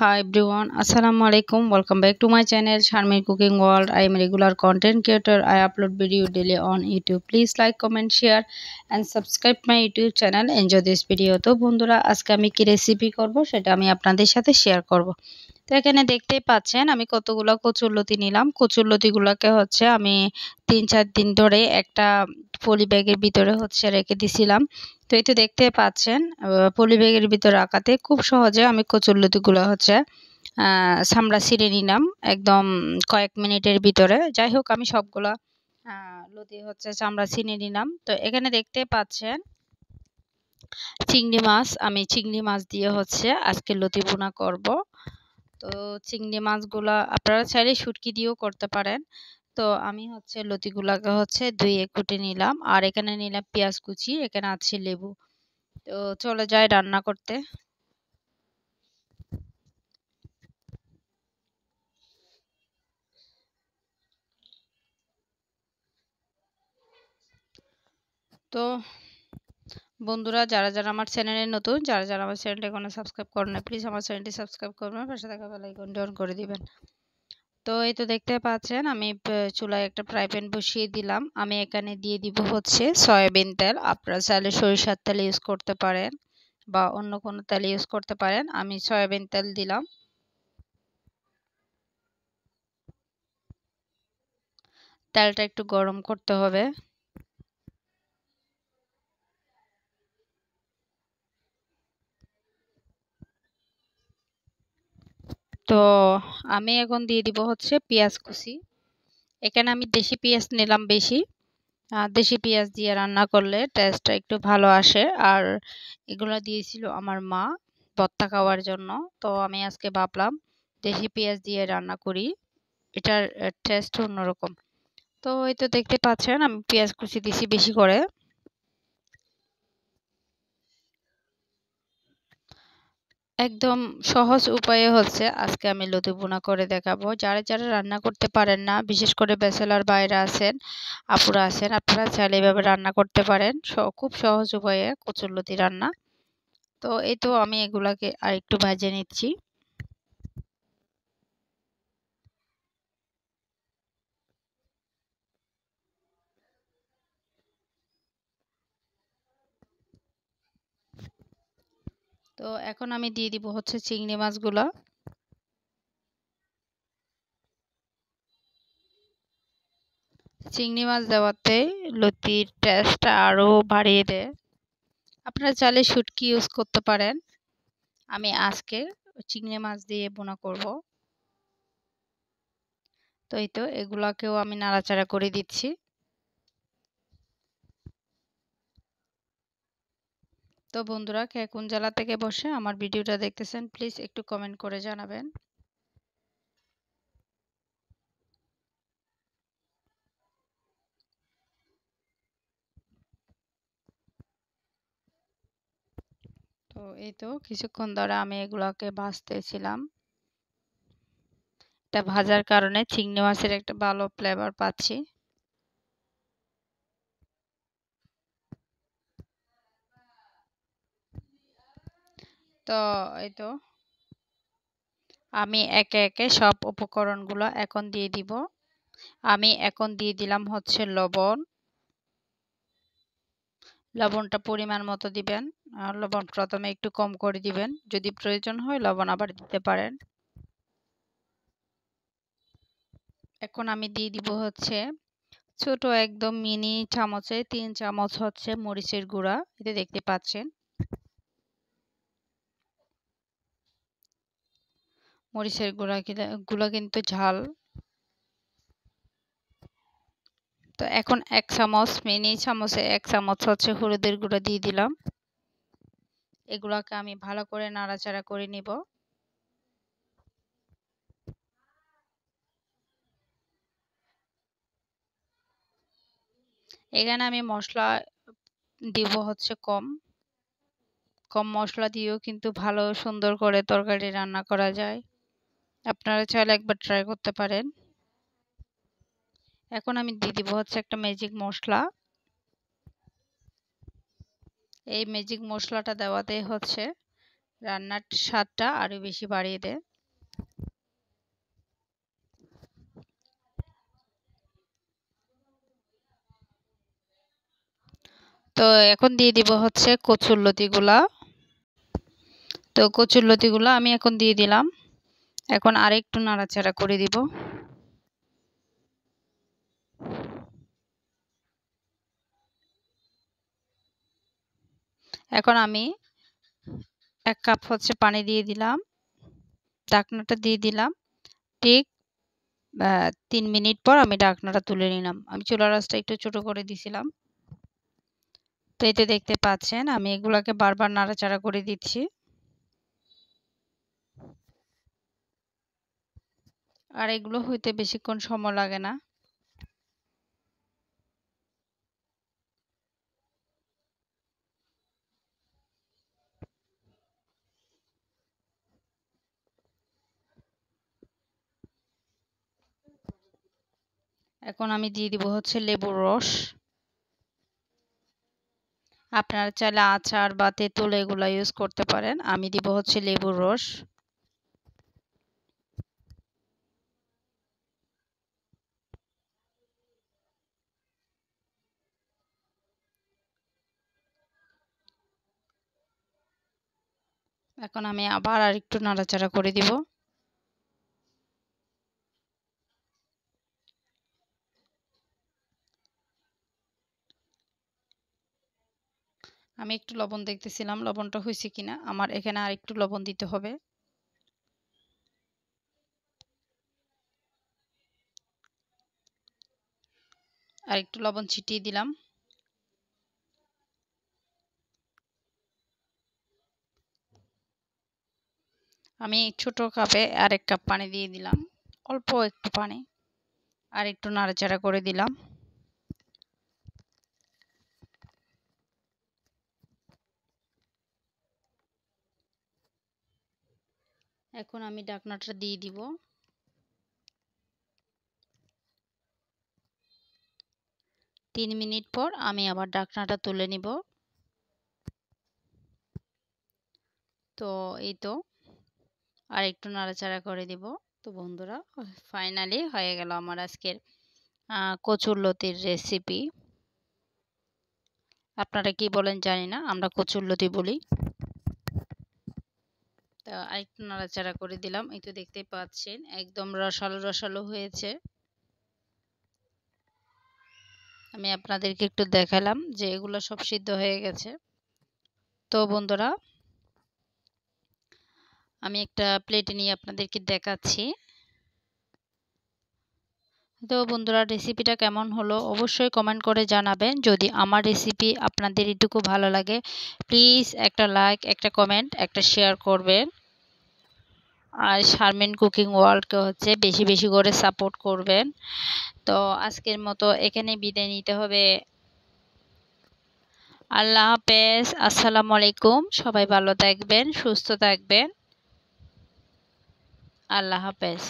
Hi everyone, Assalamu alaikum. Welcome back to my channel Sharmeen Cooking World. I am a regular content creator. I upload video daily on YouTube. Please like, comment, share and subscribe my YouTube channel. Enjoy this video. তো বন্ধুরা আজকে আমি কি recipe করব সেটা আমি আপনাদের সাথে শেয়ার করব। তো এখানে দেখতেই পাচ্ছেন আমি কতগুলো কচুরলতি নিলাম। কচুরলতিগুলোকে হচ্ছে আমি 3-4 দিন ধরে একটা পলি ব্যাগের ভিতরে হচ্ছে রেখে দিছিলাম। তো এই তো দেখতে পাচ্ছেন পলি ব্যাগের ভিতরে রাখাতে খুব সহজে আমি কচুরলতিগুলো হচ্ছে চামড়া ছিঁড়ে নিলাম একদম কয়েক মিনিটের ভিতরে। যাই হোক আমি সবগুলা লতি হচ্ছে চামড়া ছিঁড়ে নিলাম। তো এখানে দেখতে পাচ্ছেন চিংড়ি মাছ, আমি চিংড়ি মাছ দিয়ে হচ্ছে আজকে লতি ভুনা করব। তো চিংড়ি মাছগুলা আপনারা চাইলে শুটকি দিয়েও করতে পারেন। তো আমি হচ্ছে লতিগুলাকে হচ্ছে ধুয়ে কুটে নিলাম আর এখানে নিলাম পেঁয়াজ কুচি, এখানে আছে লেবু। তো চলে যাই রান্না করতে। তো বন্ধুরা যারা যারা আমার চ্যানেলে নতুন, যারা যারা আমার চ্যানেলটা এখনো সাবস্ক্রাইব করেন না, প্লিজ আমার চ্যানেলটি সাবস্ক্রাইব করবেন, পাশে থাকা বেল আইকনটি অন করে দিবেন। তো এই তো দেখতে পাচ্ছেন আমি চুলায় একটা ফ্রাই প্যান বসিয়ে দিলাম। আমি এখানে দিয়ে দিব হচ্ছে সয়াবিন তেল। আপনারা চাইলে সরিষার তেল ইউজ করতে পারেন বা অন্য কোনো তেল ইউজ করতে পারেন। আমি সয়াবিন তেল দিলাম। তেলটা একটু গরম করতে হবে। তো আমি এখন দিয়ে দিব হচ্ছে পেঁয়াজ কুচি। এখানে আমি দেশি পেঁয়াজ নিলাম বেশি। দেশি পেঁয়াজ দিয়ে রান্না করলে টেস্টটা একটু ভালো আসে। আর এগুলো দিয়েছিল আমার মা ভর্তা খাওয়ার জন্য। তো আমি আজকে ভাবলাম দেশি পেঁয়াজ দিয়ে রান্না করি, এটার টেস্ট অন্যরকম। তো এই তো দেখতে পাচ্ছেন আমি পেঁয়াজ কুচি দিছি বেশি করে। একদম সহজ উপায়ে হচ্ছে আজকে আমি লতি ভুনা করে দেখাবো। যারা যারা রান্না করতে পারেন না, বিশেষ করে ব্যাচেলর বাইরে আছেন, আপুরা আছেন, আপনারা চাইলে এভাবে রান্না করতে পারেন। খুব সহজ উপায়ে কচুরলতি রান্না। তো এই তো আমি এগুলাকে আর একটু ভেজে নিচ্ছি। তো এখন আমি দিয়ে দিব হচ্ছে চিংড়ি মাছগুলা। চিংড়ি মাছ দেওয়াতে লতির টেস্টটা আরো বাড়িয়ে দেয়। আপনারা চাইলে শুটকি ইউজ করতে পারেন। আমি আজকে চিংড়ি মাছ দিয়ে ভুনা করব। তো এই তো এগুলাকেও আমি নাড়াচাড়া করে দিচ্ছি। তো বন্ধুরা কে কোন জেলা থেকে বসে আমার ভিডিওটা দেখতেছেন প্লিজ একটু কমেন্ট করে জানাবেন। তো এই তো কিছুক্ষণ ধরে আমি এগুলাকে ভাজতেছিলাম। এটা ভাজার কারণে চিংড়ি মাছের একটা ভালো ফ্লেভার পাচ্ছি। তো এই তো আমি একে একে সব উপকরণগুলো এখন দিয়ে দিব। আমি এখন দিয়ে দিলাম হচ্ছে লবণ। লবণটা পরিমাণ মতো দিবেন। লবণ প্রথমে একটু কম করে দিবেন, যদি প্রয়োজন হয় লবণ আবার দিতে পারেন। এখন আমি দিয়ে দিব হচ্ছে ছোট একদম মিনি চামচে 3 চামচ হচ্ছে মরিচের গুঁড়া। এটা দেখতে পাচ্ছেন মরিচের গুঁড়া কিন্তু ঝাল। তো এখন 1 চামচ মিনি চামচে 1 চামচ হচ্ছে হলুদের গুঁড়া দিয়ে দিলাম। এগুলাকে আমি ভালো করে নাড়াচাড়া করে নিব। এখানে আমি মশলা দিব হচ্ছে কম কম মশলা দিয়েও কিন্তু ভালো সুন্দর করে তরকারি রান্না করা যায়। আপনারা চাইলে একবার ট্রাই করতে পারেন। এখন আমি দিয়ে দিব হচ্ছে একটা ম্যাজিক মশলা। এই ম্যাজিক মশলাটা দেওয়াতে হচ্ছে রান্নার স্বাদটা আরো বেশি বাড়িয়ে দেয়। তো এখন দিয়ে দিব হচ্ছে কচুরলতিগুলা। তো কচুরলতিগুলো আমি এখন দিয়ে দিলাম। এখন আরেকটু নাড়াচাড়া করে দিব। এখন আমি 1 কাপ হচ্ছে পানি দিয়ে দিলাম, ঢাকনাটা দিয়ে দিলাম। ঠিক 3 মিনিট পর আমি ঢাকনাটা তুলে নিলাম। আমি চুলার আঁচটা একটু ছোট করে দিছিলাম। তো এতে দেখতে পাচ্ছেন আমি এগুলাকে বারবার নাড়াচাড়া করে দিচ্ছি। আর এগুলো হইতে বেশিক্ষণ সময় লাগে না। এখন আমি দিয়ে দিব হচ্ছে লেবুর রস। আপনারা চাইলে আচার বা তেঁতুল এগুলা ইউজ করতে পারেন। আমি দিব হচ্ছে লেবুর রস। এখন আমি আবার আরেকটু নাড়াচাড়া করে দিব। আমি একটু লবণ দেখতেছিলাম লবণটা হয়েছে কিনা। আমার এখানে আরেকটু লবণ দিতে হবে। আরেকটু লবণ ছিটিয়ে দিলাম। আমি ছোট কাপে আরেক কাপ পানি দিয়ে দিলাম, অল্প একটু পানি। আর একটু নাড়াচাড়া করে দিলাম। এখন আমি ঢাকনাটা দিয়ে দিব। 3 মিনিট পর আমি আবার ঢাকনাটা তুলে নিব। তো এই তো আর একটু নাড়াচাড়া করে দিব। তো বন্ধুরা, ফাইনালি হয়ে গেল আমার আজকের কচুরলতির রেসিপি। আপনারা কি বলেন জানি না, আমরা কচুরলতি বলি। তো আরেকটু নাড়াচাড়া করে দিলাম। এই তো দেখতেই পাচ্ছেন একদম রসালো রসালো হয়েছে। আমি আপনাদেরকে একটু দেখালাম যে এগুলো সব সিদ্ধ হয়ে গেছে। তো বন্ধুরা, আমি একটা প্লেটে নিয়ে আপনাদেরকে দেখাচ্ছি। তো বন্ধুরা, রেসিপিটা কেমন হলো অবশ্যই কমেন্ট করে জানাবেন। যদি আমার রেসিপি আপনাদের এটুকু ভালো লাগে প্লিজ একটা লাইক, একটা কমেন্ট, একটা শেয়ার করবেন। আর শারমিন কুকিং ওয়ার্ল্ডকে হচ্ছে বেশি বেশি করে সাপোর্ট করবেন। তো আজকের মতো এখানে বিদায় নিতে হবে। আল্লাহ হাফেজ, আসসালামু আলাইকুম। সবাই ভালো থাকবেন, সুস্থ থাকবেন। আল্লাহ হাফেজ।